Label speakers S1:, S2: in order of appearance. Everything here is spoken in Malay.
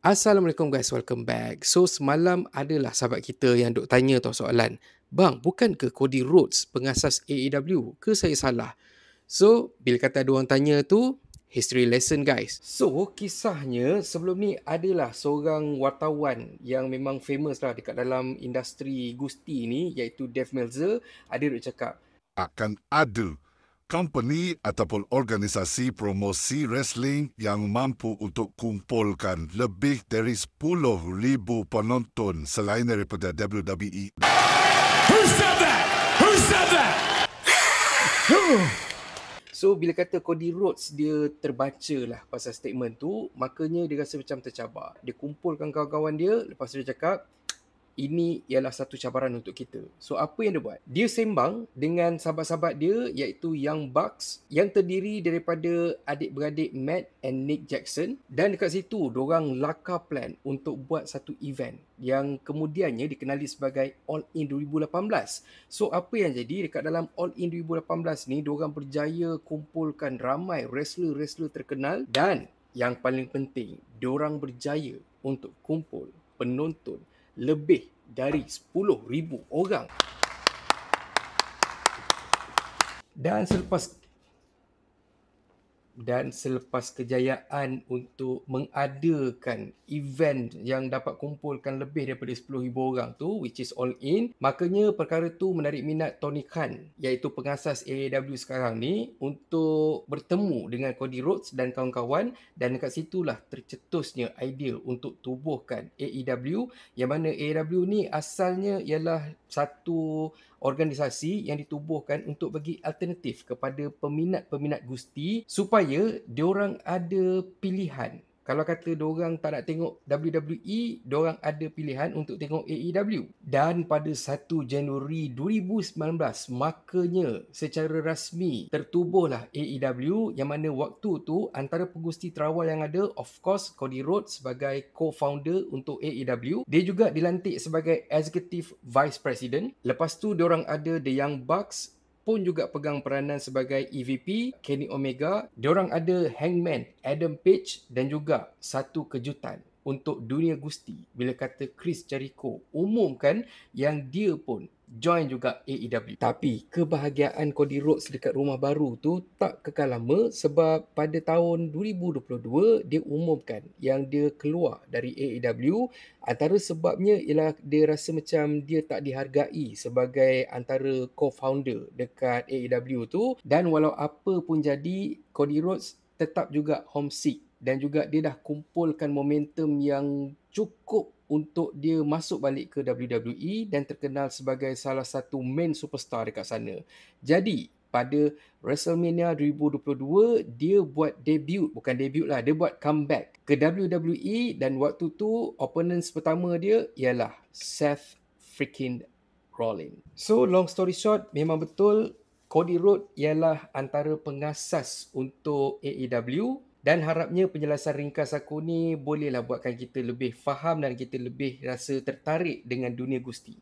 S1: Assalamualaikum guys, welcome back. So semalam adalah sahabat kita yang duk tanya tau soalan. Bang, bukan ke Cody Rhodes pengasas AEW? Ke saya salah? So, bila kata ada orang tanya tu, history lesson guys. So, kisahnya sebelum ni adalah seorang wartawan yang memang famous lah dekat dalam industri gusti ni, iaitu Dave Meltzer. Ada duk cakap,
S2: akan ada company ataupun organisasi promosi wrestling yang mampu untuk kumpulkan lebih dari 10,000 penonton selain daripada WWE.
S3: Who said that? Who said that?
S1: So bila kata Cody Rhodes dia terbaca lah pasal statement tu, makanya dia rasa macam tercabar. Dia kumpulkan kawan-kawan dia, lepas tu dia cakap, ini ialah satu cabaran untuk kita. So apa yang dia buat? Dia sembang dengan sahabat-sahabat dia iaitu Young Bucks yang terdiri daripada adik-beradik Matt and Nick Jackson, dan dekat situ diorang laka plan untuk buat satu event yang kemudiannya dikenali sebagai All In 2018. So apa yang jadi dekat dalam All In 2018 ni, diorang berjaya kumpulkan ramai wrestler-wrestler terkenal, dan yang paling penting, diorang berjaya untuk kumpul penonton lebih dari 10,000 orang. Dan selepas kejayaan untuk mengadakan event yang dapat kumpulkan lebih daripada 10,000 orang tu, which is All In, makanya perkara tu menarik minat Tony Khan, iaitu pengasas AEW sekarang ni, untuk bertemu dengan Cody Rhodes dan kawan-kawan, dan dekat situlah tercetusnya idea untuk tubuhkan AEW, yang mana AEW ni asalnya ialah satu organisasi yang ditubuhkan untuk bagi alternatif kepada peminat-peminat gusti supaya diorang ada pilihan. Kalau kata diorang tak nak tengok WWE, diorang ada pilihan untuk tengok AEW. Dan pada 1 Januari 2019, makanya secara rasmi tertubuhlah AEW, yang mana waktu tu antara pengusti terawal yang ada, of course, Cody Rhodes sebagai co-founder untuk AEW. Dia juga dilantik sebagai Executive Vice President. Lepas tu diorang ada The Young Bucks pun juga pegang peranan sebagai EVP, Kenny Omega. Diorang ada Hangman Adam Page, dan juga satu kejutan untuk dunia gusti bila kata Chris Jericho umumkan yang dia pun join juga AEW. Tapi kebahagiaan Cody Rhodes dekat rumah baru tu tak kekal lama, sebab pada tahun 2022 dia umumkan yang dia keluar dari AEW. Antara sebabnya ialah dia rasa macam dia tak dihargai sebagai antara co-founder dekat AEW tu, dan walau apa pun jadi, Cody Rhodes tetap juga homesick, dan juga dia dah kumpulkan momentum yang cukup untuk dia masuk balik ke WWE dan terkenal sebagai salah satu main superstar dekat sana. Jadi pada WrestleMania 2022 dia buat debut, bukan debut lah, dia buat comeback ke WWE, dan waktu tu opponents pertama dia ialah Seth freaking Rollins. So long story short, memang betul Cody Rhodes ialah antara pengasas untuk AEW, dan harapnya penjelasan ringkas aku ni bolehlah buatkan kita lebih faham dan kita lebih rasa tertarik dengan dunia gusti.